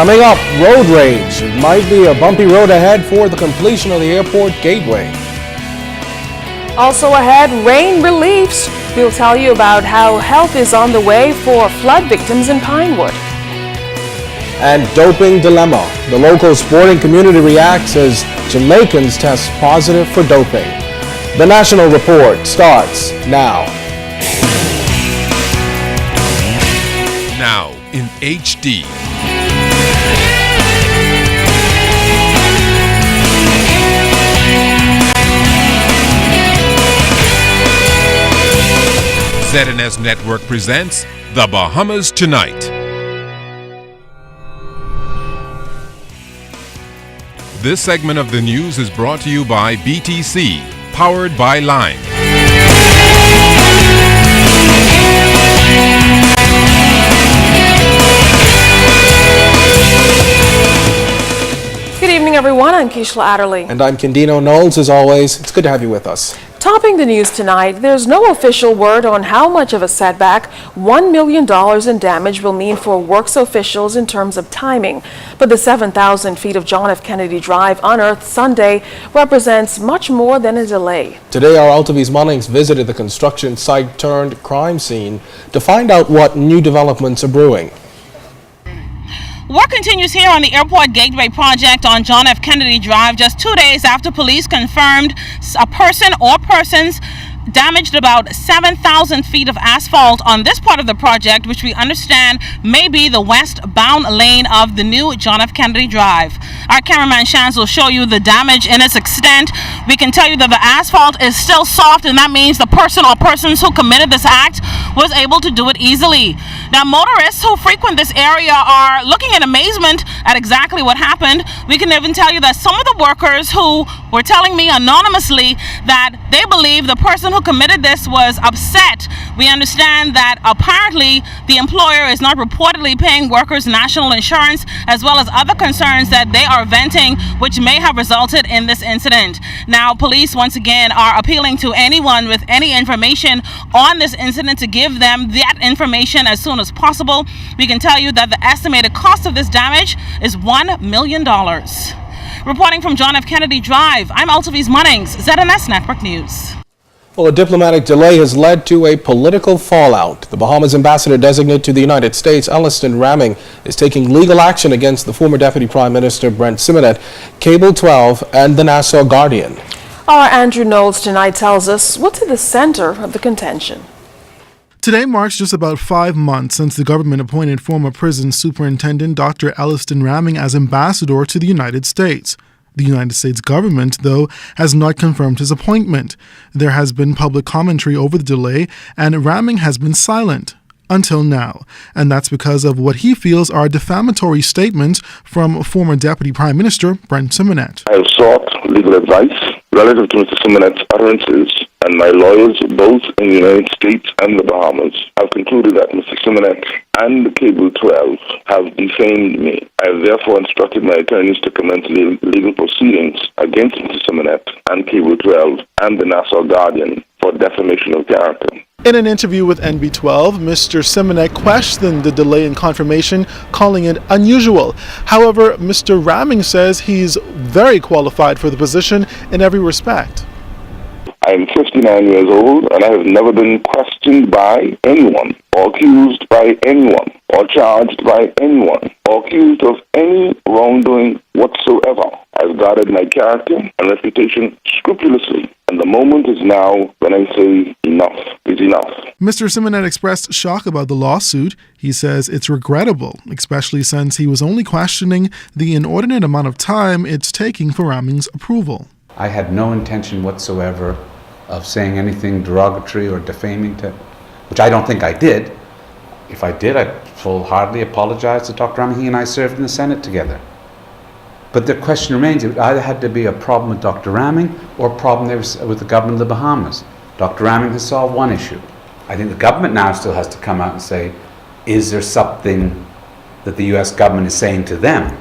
Coming up, road rage. It might be a bumpy road ahead for the completion of the airport gateway. Also ahead, rain reliefs. We'll tell you about how help is on the way for flood victims in Pinewood. And doping dilemma. The local sporting community reacts as Jamaicans test positive for doping. The National Report starts now. Now in HD. ZNS Network presents The Bahamas Tonight. This segment of the news is brought to you by BTC, powered by Lime. Good evening, everyone. I'm Keishla Adderley. And I'm Kendino Knowles. As always, it's good to have you with us. Topping the news tonight, there's no official word on how much of a setback $1 million in damage will mean for works officials in terms of timing. But the 7,000 feet of John F. Kennedy Drive unearthed Sunday represents much more than a delay. Today, our Altavis Munnings visited the construction site turned crime scene to find out what new developments are brewing. Work continues here on the Airport Gateway project on John F. Kennedy Drive just 2 days after police confirmed a person or persons damaged about 7,000 feet of asphalt on this part of the project, which we understand may be the westbound lane of the new John F. Kennedy Drive. Our cameraman Shans will show you the damage and its extent. We can tell you that the asphalt is still soft, and that means the person or persons who committed this act was able to do it easily. Now, motorists who frequent this area are looking in amazement at exactly what happened. We can even tell you that some of the workers who were telling me anonymously that they believe the person who committed this was upset. We understand that apparently the employer is not reportedly paying workers national insurance, as well as other concerns that they are venting, which may have resulted in this incident. Now, police once again are appealing to anyone with any information on this incident to give them that information as soon as possible. We can tell you that the estimated cost of this damage is $1 million. Reporting from John F. Kennedy Drive, I'm Altavis Munnings, ZNS Network News. Well, a diplomatic delay has led to a political fallout. The Bahamas ambassador designate to the United States, Alliston Ramming, is taking legal action against the former Deputy Prime Minister Brent Simonet, Cable 12, and the Nassau Guardian. Our Andrew Knowles tonight tells us what's at the center of the contention. Today marks just about 5 months since the government appointed former prison superintendent Dr. Alliston Ramming as ambassador to the United States. The United States government, though, has not confirmed his appointment. There has been public commentary over the delay, and Ramming has been silent until now. And that's because of what he feels are defamatory statements from former Deputy Prime Minister Brent Simonet. I have sought legal advice relative to Mr. Simonet's utterances, and my lawyers, both in the United States and the Bahamas, have concluded that Mr. Simonet and the Cable 12 have defamed me. I have therefore instructed my attorneys to commence legal proceedings against Mr. Simonet and Cable 12 and the Nassau Guardian for defamation of character. In an interview with NB12, Mr. Simonet questioned the delay in confirmation, calling it unusual. However, Mr. Ramming says he's very qualified for the position in every respect. I am 59 years old, and I have never been questioned by anyone, or accused by anyone, or charged by anyone, or accused of any wrongdoing whatsoever. I've guarded my character and reputation scrupulously, and the moment is now when I say enough is enough. Mr. Simonet expressed shock about the lawsuit. He says it's regrettable, especially since he was only questioning the inordinate amount of time it's taking for Ramming's approval. I had no intention whatsoever of saying anything derogatory or defaming to, which I don't think I did. If I did, I full-heartedly apologize to Dr. Ramming. He and I served in the Senate together. But the question remains, it either had to be a problem with Dr. Ramming or a problem with the government of the Bahamas. Dr. Ramming has solved one issue. I think the government now still has to come out and say, is there something that the U.S. government is saying to them?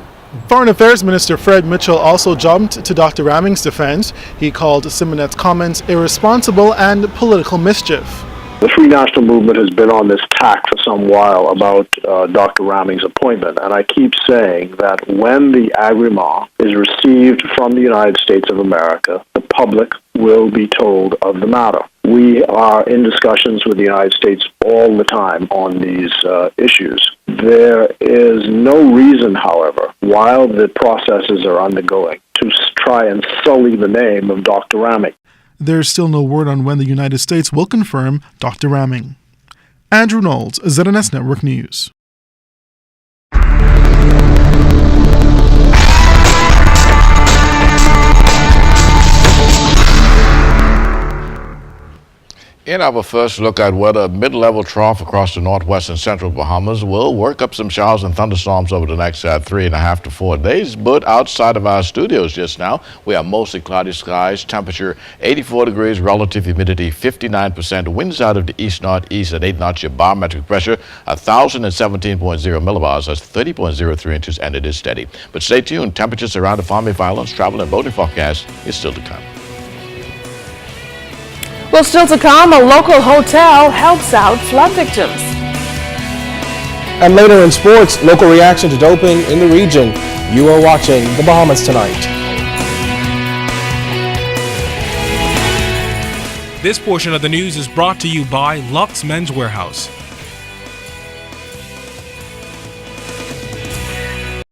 Foreign Affairs Minister Fred Mitchell also jumped to Dr. Ramming's defense. He called Simonet's comments irresponsible and political mischief. The Free National Movement has been on this tack for some while about Dr. Ramming's appointment, and I keep saying that when the agrément is received from the United States of America, the public will be told of the matter. We are in discussions with the United States all the time on these issues. There is no reason, however, while the processes are undergoing, to try and sully the name of Dr. Ramming. There's still no word on when the United States will confirm Dr. Ramming. Andrew Knowles, ZNS Network News. In our first look at weather, a mid-level trough across the northwest and central Bahamas will work up some showers and thunderstorms over the next 3.5 to 4 days. But outside of our studios just now, we have mostly cloudy skies, temperature 84 degrees, relative humidity 59%, winds out of the east-northeast at 8 knots, your barometric pressure 1,017.0 millibars, that's 30.03 inches, and it is steady. But stay tuned, temperatures around the Farming Islands, travel and boating forecast is still to come. Well, still to come, a local hotel helps out flood victims. And later in sports, local reaction to doping in the region. You are watching The Bahamas Tonight. This portion of the news is brought to you by Lux Men's Warehouse.